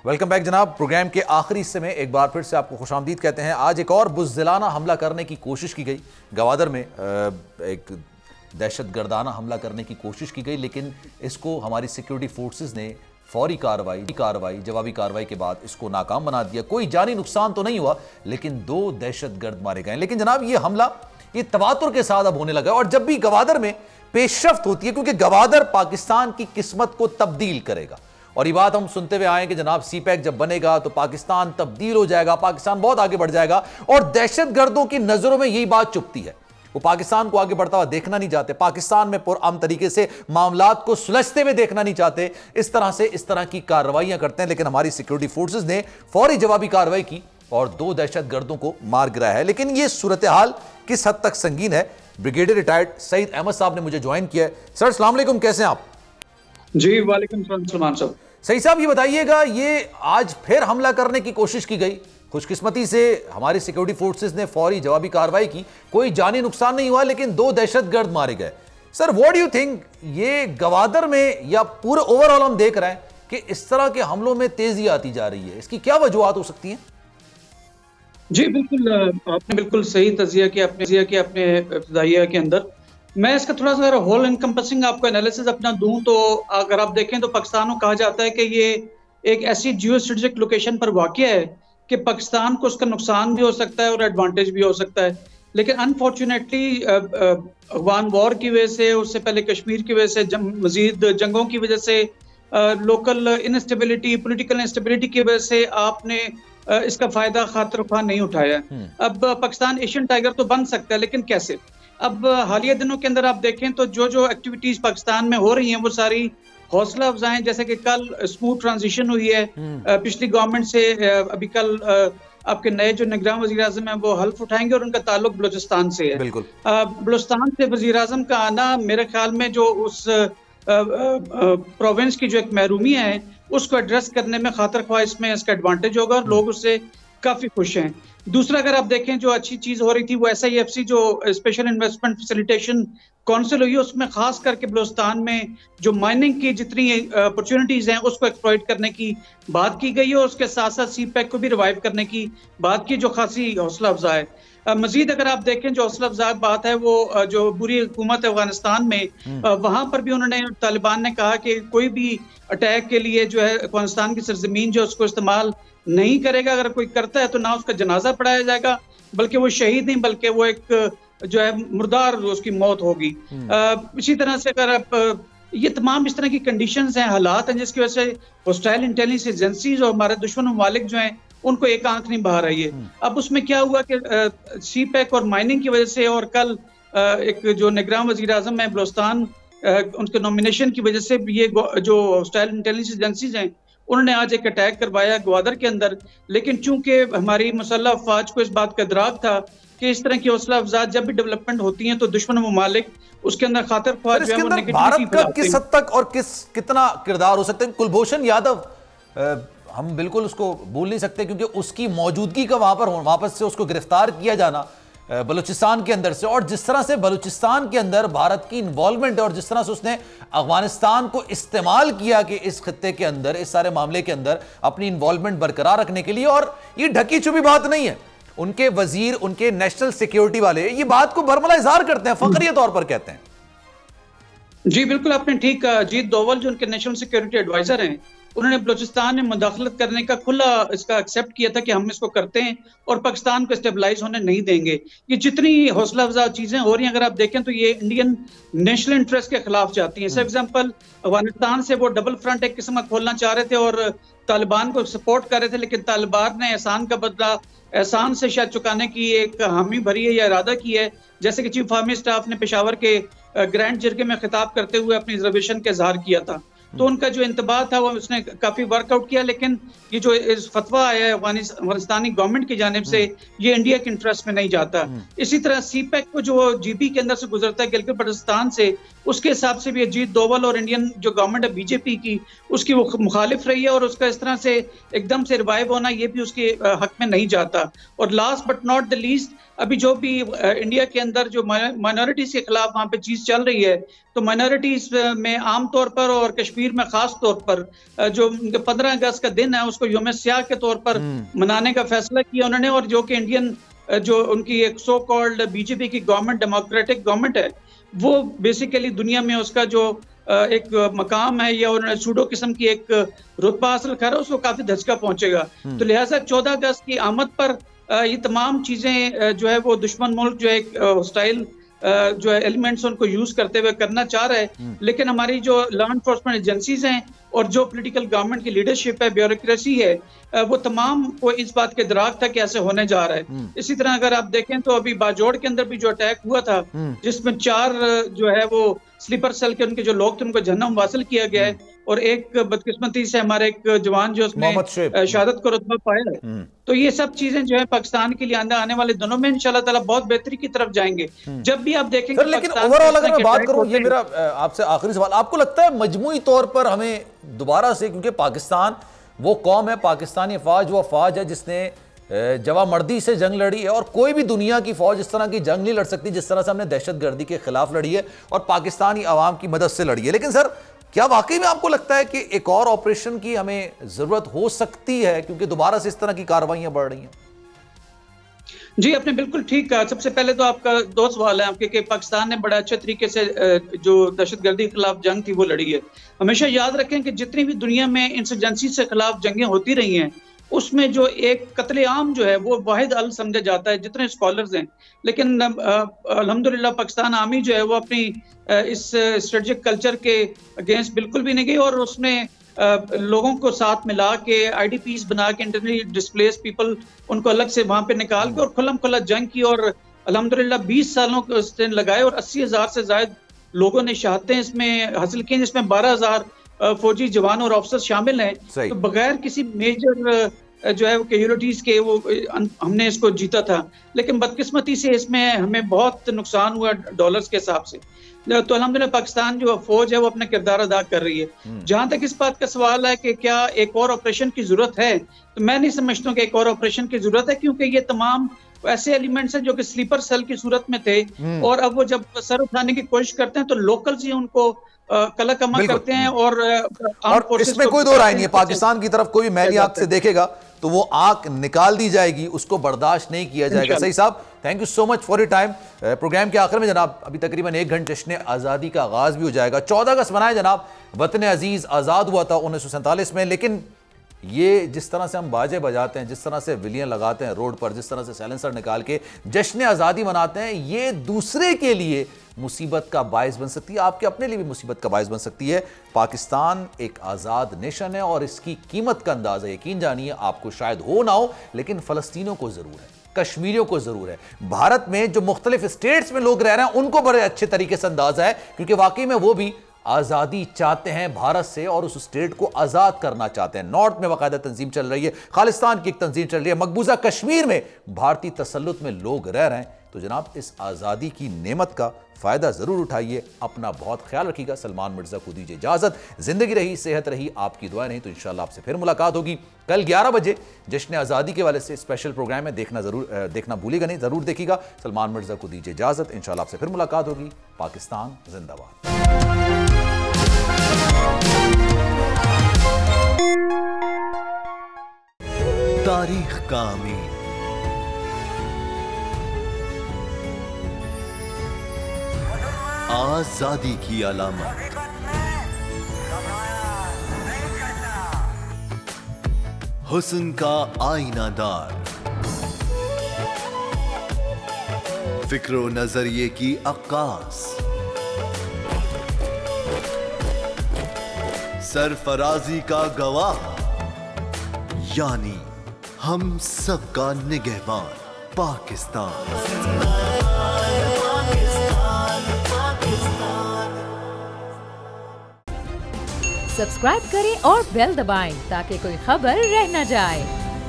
वेलकम बैक जनाब। प्रोग्राम के आखिरी हिस्से में एक बार फिर से आपको खुशामदीद कहते हैं। आज एक और बुज़दिलाना हमला करने की कोशिश की गई, गवादर में एक दहशत गर्दाना हमला करने की कोशिश की गई, लेकिन इसको हमारी सिक्योरिटी फोर्सेस ने फौरी कार्रवाई जवाबी कार्रवाई के बाद इसको नाकाम बना दिया। कोई जानी नुकसान तो नहीं हुआ, लेकिन 2 दहशतगर्द मारे गए। लेकिन जनाब ये हमला ये तवातुर के साथ अब होने लगा, और जब भी गवादर में पेशरफ्त होती है, क्योंकि गवादर पाकिस्तान की किस्मत को तब्दील करेगा, और ये बात हम सुनते हुए आए कि जनाब सीपैक जब बनेगा तो पाकिस्तान तब्दील हो जाएगा, पाकिस्तान बहुत आगे बढ़ जाएगा, और दहशतगर्दों की नजरों में यही बात चुभती है। वो पाकिस्तान को आगे बढ़ता हुआ देखना नहीं चाहते, पाकिस्तान में पुरअमन तरीके से मामलात को सुलझते हुए देखना नहीं चाहते, इस तरह की कार्रवाइयां करते हैं। लेकिन हमारी सिक्योरिटी फोर्सेस ने फौरी जवाबी कार्रवाई की और 2 दहशतगर्दों को मार गिराया है। लेकिन यह सूरत हाल किस हद तक संगीन है, ब्रिगेडियर रिटायर्ड सईद अहमद साहब ने मुझे ज्वाइन किया है। सर अस्सलाम वालेकुम, कैसे हैं आप? जी वालेकुम सलाम साहब। सही साहब, ये बताइएगा, ये आज फिर हमला करने की कोशिश की गई, खुशकिस्मती से हमारी सिक्योरिटी फोर्सेस ने फौरी जवाबी कार्रवाई की, कोई जानी नुकसान नहीं हुआ, लेकिन 2 दहशतगर्द मारे गए। Sir what do you think, ये गवादर में या पूरे ओवरऑल हम देख रहे हैं कि इस तरह के हमलों में तेजी आती जा रही है, इसकी क्या वजूहत हो सकती हैं? जी बिल्कुल, आपने बिल्कुल सही तजिया किया अपने इब्तिदाइया के अंदर। मैं इसका थोड़ा सा होल एनकम्पसिंग आपको एनालिसिस अपना दूं तो अगर आप देखें तो पाकिस्तान को कहा जाता है कि ये एक ऐसी जियो स्ट्रेटेजिक लोकेशन पर वाक़या है कि पाकिस्तान को उसका नुकसान भी हो सकता है और एडवांटेज भी हो सकता है। लेकिन अनफॉर्चुनेटली अफगान वॉर की वजह से, उससे पहले कश्मीर की वजह से, मजीद जंगों की वजह से, लोकल इनस्टेबिलिटी, पोलिटिकल इंस्टेबिलिटी की वजह से आपने इसका फायदा खातिर ख्वाह नहीं उठाया। अब पाकिस्तान एशियन टाइगर तो बन सकता है, लेकिन कैसे? अब हालिया दिनों के अंदर आप देखें तो जो एक्टिविटीज पाकिस्तान में हो रही हैं वो सारी हौसला अफजाएं, जैसे कि कल स्मूथ ट्रांजिशन हुई है पिछली गवर्नमेंट से। अभी कल आपके नए जो निगरान वजीर आजम है वो हल्फ उठाएंगे और उनका ताल्लुक बलूचिस्तान से है। बिल्कुल, बलूचिस्तान से वजीर आजम का आना मेरे ख्याल में जो उस प्रोविंस की जो एक महरूमियाँ है उसको एड्रेस करने में खातिर ख्वाह इसमें इसका एडवांटेज होगा और लोग उससे काफी खुश हैं। दूसरा, अगर आप देखें जो अच्छी चीज हो रही थी वो SIFC जो स्पेशल इन्वेस्टमेंट फैसिलिटेशन काउंसिल हुई है, उसमें खास करके बलूचिस्तान में जो माइनिंग की जितनी अपॉर्चुनिटीज हैं उसको एक्सप्लॉइट करने की बात की गई है और उसके साथ साथ CPEC को भी रिवाइव करने की बात की, जो खासी हौसला अफजा है। मजीद अगर आप देखें जो हौसला अफजा बात है वो जो बुरी हुकूमत है अफगानिस्तान में, वहां पर भी उन्होंने, तालिबान ने कहा कि कोई भी अटैक के लिए जो है अफगानिस्तान की सरजमीन जो उसको इस्तेमाल नहीं करेगा, अगर कोई करता है तो ना उसका जनाजा पढ़ाया जाएगा, बल्कि वो शहीद नहीं बल्कि वो एक जो है मुर्दार उसकी मौत होगी। इसी तरह से अगर आप ये तमाम इस तरह की कंडीशंस हैं, हालात हैं जिसकी वजह से होस्टाइल इंटेलिजेंस एजेंसीज और हमारे दुश्मन ममालिक जो हैं उनको एक आंख नहीं बहा रही है। अब उसमें क्या हुआ कि CPEC और माइनिंग की वजह से और कल एक जो निगरान वजीर आजम है बलूचिस्तान, उनके नॉमिनेशन की वजह से ये जो होस्टाइल इंटेलिजेंस एजेंसीज हैं उन्होंने आज एक अटैक करवाया ग्वादर के अंदर। लेकिन चूंकि हमारी मुसल्लह अफवाज को इस बात का इदराक था कि इस तरह की हौसला अफजा जब भी डेवलपमेंट होती हैं तो दुश्मन ममालिक उसके अंदर खातिर ख्वाह जो है वो नेगेटिविटी भारत का किस हद तक और कितना किरदार हो सकता है? कुलभूषण यादव, हम बिल्कुल उसको भूल नहीं सकते क्योंकि उसकी मौजूदगी का वहां पर वापस से उसको गिरफ्तार किया जाना बलूचिस्तान के अंदर से, और जिस तरह से बलूचिस्तान के अंदर भारत की इन्वॉल्वमेंट है और जिस तरह से उसने अफगानिस्तान को इस्तेमाल किया कि इस खत्ते के अंदर, इस सारे मामले के अंदर अपनी इन्वॉल्वमेंट बरकरार रखने के लिए, और ये ढकी छुपी बात नहीं है। उनके वजीर, उनके नेशनल सिक्योरिटी वाले ये बात को बरमला इजहार करते हैं, फखरिया तौर पर कहते हैं। जी बिल्कुल, आपने ठीक कहा। अजीत डोवल जो उनके नेशनल सिक्योरिटी एडवाइजर हैं, उन्होंने बलूचिस्तान में मुदाखलत करने का खुला इसका एक्सेप्ट किया था कि हम इसको करते हैं और पाकिस्तान को स्टेबलाइज होने नहीं देंगे। ये जितनी हौसला अफजा चीजें हो रही हैं अगर आप देखें तो ये इंडियन नेशनल इंटरेस्ट के खिलाफ जाती हैं। फॉर एग्जांपल अफगानिस्तान से वो डबल फ्रंट एक किस्म का खोलना चाह रहे थे और तालिबान को सपोर्ट कर रहे थे, लेकिन तालिबान ने एहसान का बदला एहसान से शायद चुकाने की एक हामी भरी है या इरादा की है। जैसे कि चीफ आर्मी स्टाफ ने पेशावर के ग्रैंड जिरगे में खिताब करते हुए अपनी रिजर्वेशन का इजहार किया था, तो उनका जो इंतबाह था वो उसने काफी वर्कआउट किया। लेकिन ये जो इस फतवा आया है अफगानिस्तानी गवर्नमेंट की जानिब से, ये इंडिया के इंटरेस्ट में नहीं जाता। इसी तरह CPEC को जो GB के अंदर से गुजरता है गिलगित बल्टिस्तान से, उसके हिसाब से भी अजीत डोवल और इंडियन जो गवर्नमेंट है BJP की, उसकी वो मुखालिफ रही है और उसका इस तरह से एकदम से रिवाइव होना ये भी उसके हक में नहीं जाता। और last but not the least, अभी जो भी इंडिया के अंदर जो माइनॉरिटीज के खिलाफ वहां पे चीज चल रही है, तो माइनॉरिटीज में आमतौर पर और कश्मीर में खास तौर पर जो 15 अगस्त का दिन है उसको यौम स्याह के तौर पर मनाने का फैसला किया उन्होंने। और जो कि इंडियन जो उनकी एक सो कॉल्ड BJP की गवर्नमेंट, डेमोक्रेटिक गवर्नमेंट है, वो बेसिकली दुनिया में उसका जो एक मकाम है या उन्होंने सूडो किस्म की एक रुतबा हासिल करा, उसको काफी धचका पहुंचेगा। तो लिहाजा 14 अगस्त की आमद पर ये तमाम चीजें जो है वो दुश्मन मुल्क जो है हॉस्टाइल जो है एलिमेंट्स उनको यूज करते हुए करना चाह रहा है, लेकिन हमारी जो लॉ एनफोर्समेंट एजेंसीज हैं और जो पॉलिटिकल गवर्नमेंट की लीडरशिप है, ब्यूरोक्रेसी है, वो तमाम को इस बात के इदराक था कि ऐसे होने जा रहा है। इसी तरह अगर आप देखें तो अभी बाजोड़ के अंदर भी जो अटैक हुआ था, जिसमें 4 जो है वो स्लीपर सेल के उनके जो लोग थे उनको जहन्नम वासिल किया गया है, और एक बदकिस्मती से हमारे एक जवान जो उसमें शहादत को रुतबा पाया है। तो ये सब चीजें जो है पाकिस्तान के लिए आने वाले दिनों में इंशाल्लाह ताला बहुत बेहतरी की तरफ जाएंगे। जब भी आप देखेंगे लेकिन ओवरऑल अगर मैं बात करूं, ये मेरा आपसे आखिरी सवाल, आपको लगता है मजमूई तौर पर हमें दोबारा से, क्योंकि पाकिस्तान वो कौम है, पाकिस्तानी फौज वो फौज है जिसने जवामर्दी से जंग लड़ी है, और कोई भी दुनिया की फौज इस तरह की जंग नहीं लड़ सकती जिस तरह से हमने दहशतगर्दी के खिलाफ लड़ी है और पाकिस्तानी आवाम की मदद से लड़ी है। लेकिन सर, क्या वाकई में आपको लगता है कि एक और ऑपरेशन की हमें जरूरत हो सकती है, क्योंकि दोबारा से इस तरह की कार्रवाइयां बढ़ रही हैं? जी, आपने बिल्कुल ठीक कहा। सबसे पहले तो आपका 2 सवाल है आपके कि पाकिस्तान ने बड़ा अच्छे तरीके से जो दहशतगर्दी के खिलाफ जंग थी वो लड़ी है। हमेशा याद रखें कि जितनी भी दुनिया में इंसर्जेंसी से खिलाफ जंगें होती रही हैं, उसमें जो एक कत्लेआम जो है वो वाहिद हल समझा जाता है जितने स्कॉलर्स हैं। लेकिन अल्हम्दुलिल्लाह पाकिस्तान आर्मी जो है वो अपनी इस स्ट्रेटेजिक कल्चर के अगेंस्ट बिल्कुल भी नहीं गई, और उसने लोगों को साथ मिला के IDPs बना के, इंटरनली डिस्प्लेस पीपल, उनको अलग से वहां पे निकाल के और खुल्लम खुल्ला जंग की, और अल्हम्दुलिल्लाह 20 सालों को उसने लगाए और 80,000 से ज्यादा लोगों ने शहादतें इसमें हासिल की, जिसमें 12,000 फौजी जवान और ऑफिसर शामिल हैं। तो बगैर किसी मेजर जो है वो कैजुअलिटीज के वो हमने इसको जीता था। लेकिन बदकिस्मती से इसमें हमें बहुत नुकसान हुआ डॉलर्स के हिसाब से। तो अल्हम्दुलिल्लाह पाकिस्तान जो फौज है वो अपना किरदार अदा कर रही है। जहां तक इस बात का सवाल है कि क्या एक और ऑपरेशन की जरूरत है, तो मैं नहीं समझता कि एक और ऑपरेशन की जरूरत है, क्योंकि ये तमाम ऐसे एलिमेंट्स हैं जो कि स्लीपर सेल की सूरत में थे, और अब वो जब सर उठाने की कोशिश करते हैं तो लोकल्स ही उनको कला कमा करते हैं। और इसमें कोई दो राय नहीं है, पाकिस्तान की तरफ कोई मैली आंख से देखेगा तो वो आंख निकाल दी जाएगी, उसको बर्दाश्त नहीं किया जाएगा। सही साहब, thank you so much for your time. Programme के आखिर में जनाब अभी तकरीबन 1 घंटे जश्न आज़ादी का आगाज भी हो जाएगा। 14 अगस्त मनाए जनाब, वतन अजीज आज़ाद हुआ था 1947 में, लेकिन ये जिस तरह से हम बाजे बजाते हैं, जिस तरह से विलियन लगाते हैं रोड पर, जिस तरह से साइलेंसर निकाल के जश्न आज़ादी मनाते हैं, ये दूसरे के लिए मुसीबत का बायस बन सकती है, आपके अपने लिए भी मुसीबत का बायस बन सकती है। पाकिस्तान एक आज़ाद नेशन है और इसकी कीमत का अंदाज़ा यकीन जानिए आपको शायद हो ना हो, लेकिन फ़लस्तीनियों को ज़रूर है, कश्मीरियों को ज़रूर है। भारत में जो मुख्तलिफ स्टेट्स में लोग रह रहे हैं उनको बड़े अच्छे तरीके से अंदाज़ा है, क्योंकि वाकई में वो भी आज़ादी चाहते हैं भारत से और उस स्टेट को आज़ाद करना चाहते हैं। नॉर्थ में बाकायदा तंजीम चल रही है, खालिस्तान की एक तंजीम चल रही है, मकबूजा कश्मीर में भारतीय तसल्लुत में लोग रह रहे हैं। तो जनाब इस आज़ादी की नेमत का फ़ायदा ज़रूर उठाइए, अपना बहुत ख्याल रखिएगा। सलमान मिर्ज़ा को दीजिए इजाज़त। ज़िंदगी रही, सेहत रही, आपकी दुआ नहीं तो इंशाअल्लाह आपसे फिर मुलाकात होगी। कल 11 बजे जश्न आज़ादी के वाले से स्पेशल प्रोग्राम है, देखना भूलिएगा नहीं, ज़रूर देखिएगा। सलमान मिर्ज़ा को दीजिए इजाज़त, इंशाअल्लाह आपसे फिर मुलाकात होगी। पाकिस्तान जिंदाबाद। तारीख का अमीर, आजादी की अलामत, हुस्न का आईनादार, फिक्रो नजरिए की अक्कास, सरफराजी का गवाह, यानी हम सबका निगहबान पाकिस्तान। सब्सक्राइब करें और बेल दबाएं ताकि कोई खबर रह न जाए।